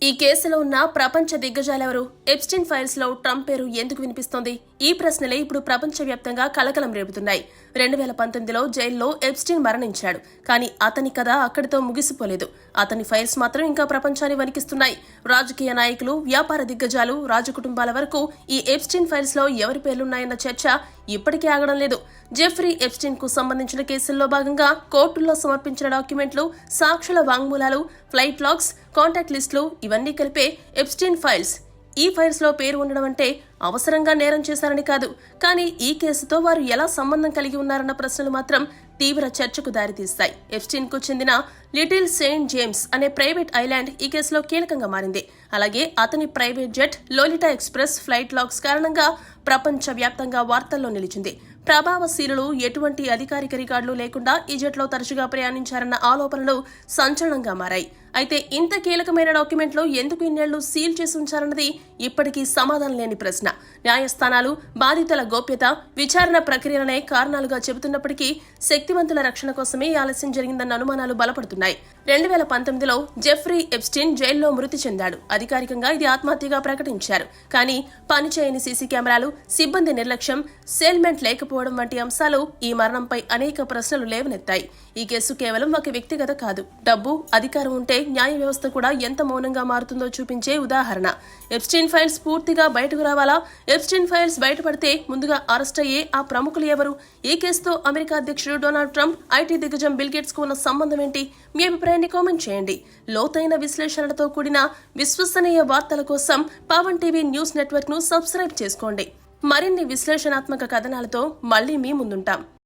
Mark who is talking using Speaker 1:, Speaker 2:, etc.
Speaker 1: ఈ కేసులో ఉన్న ప్రపంచ దిగ్గజాలెవరు? ఎప్స్టీన్ ఫైల్స్ లో ట్రంప్ పేరు ఎందుకు వినిపిస్తోంది? ఈ ప్రశ్నలే ఇప్పుడు ప్రపంచవ్యాప్తంగా కలకలం రేపుతున్నాయి. 2019లో జైల్లో ఎప్స్టీన్ మరణించాడు. కానీ అతని కథ అక్కడితో ముగిసిపోలేదు. అతని ఫైల్స్ మాత్రం ఇంకా ప్రపంచాన్ని వణికిస్తున్నాయి. రాజకీయ నాయకులు, వ్యాపార దిగ్గజాలు, రాజకుటుంబాల వరకు ఈ ఎప్స్టీన్ ఫైల్స్ లో ఎవరి పేర్లున్నాయన్న చర్చ ఇప్పటికీ ఆగడం లేదు. జెఫ్రీ ఎప్స్టీన్ కు సంబంధించిన కేసుల్లో భాగంగా కోర్టుల్లో సమర్పించిన డాక్యుమెంట్లు, సాక్షుల వాంగ్మూలాలు, ఫ్లైట్ లాగ్స్, కాంటాక్ట్ లిస్టులు ఇవన్నీ కలిపే ఎప్స్టీన్ ఫైల్స్. ఈ ఫైల్స్ లో పేరు ఉండడం అంటే అవసరంగా నేరం చేశారని కాదు. కానీ ఈ కేసుతో వారు ఎలా సంబంధం కలిగి ఉన్నారన్న ప్రశ్నలు మాత్రం తీవ్ర చర్చకు దారితీస్తాయి. ఎప్స్టీన్ కు చెందిన లిటిల్ సెయింట్ జేమ్స్ అనే ప్రైవేట్ ఐలాండ్ ఈ కేసులో కీలకంగా మారింది. అలాగే అతని private jet Lolita express flight logs కారణంగా ప్రపంచ వ్యాప్తంగా వార్తల్లో నిలిచింది. ప్రభావశీలులు ఎటువంటి అధికారిక రికార్డులు లేకుండా ఈ జెట్లో తరచుగా ప్రయాణించారన్న ఆరోపణలు సంచలనంగా మారాయి. అయితే ఇంత కీలకమైన డాక్యుమెంట్లు ఎందుకు ఇన్నేళ్లు సీల్ చేసి ఉంచారన్నది ఇప్పటికీ సమాధానం లేని ప్రశ్న. న్యాయస్థానాలు బాధితుల గోప్యత, విచారణ ప్రక్రియలనే కారణాలుగా చెబుతున్నప్పటికీ శక్తివంతుల రక్షణ కోసమే ఈ ఆలస్యం జరిగిందన్న అనుమానాలు బలపడుతున్నాయి. 2019లో జెఫ్రీ ఎప్స్టీన్ జైల్లో మృతి చెందాడు. అధికారికంగా ఇది ఆత్మహత్యగా ప్రకటించారు. కానీ పనిచేయని సీసీ కెమెరాలు, సిబ్బంది నిర్లక్ష్యం, సేల్మెంట్ లేకపోవడం వంటి అంశాలు ఈ మరణంపై అనేక ప్రశ్నలు లేవనెత్తాయి. ఈ కేసు కేవలం ఒక వ్యక్తిగత కాదు. డబ్బు, అధికారం ఉంటే న్యాయ వ్యవస్థ కూడా ఎంత మౌనంగా మారుతుందో చూపించే ఉదాహరణ. ఎప్స్టీన్ ఫైల్స్ పూర్తిగా బయటకు రావాలా? ఎప్స్టీన్ ఫైల్స్ బయటపడితే ముందుగా అరెస్ట్ అయ్యే ఆ ప్రముఖులు ఎవరు? ఈ కేసుతో అమెరికా అధ్యక్షుడు డొనాల్డ్ ట్రంప్, ఐటీ దిగ్గజం బిల్ గేట్స్ కు ఉన్న సంబంధం ఏంటి? మీ అభిప్రాయాన్ని కామెంట్ చేయండి. లోతైన విశ్లేషణలతో కూడిన విశ్వసనీయ వార్తల కోసం పవన్ టీవీ న్యూస్ నెట్వర్క్ ను సబ్స్క్రైబ్ చేసుకోండి. మరిన్ని విశ్లేషణాత్మక కథనాలతో మళ్లీ మీ ముందుంటాం.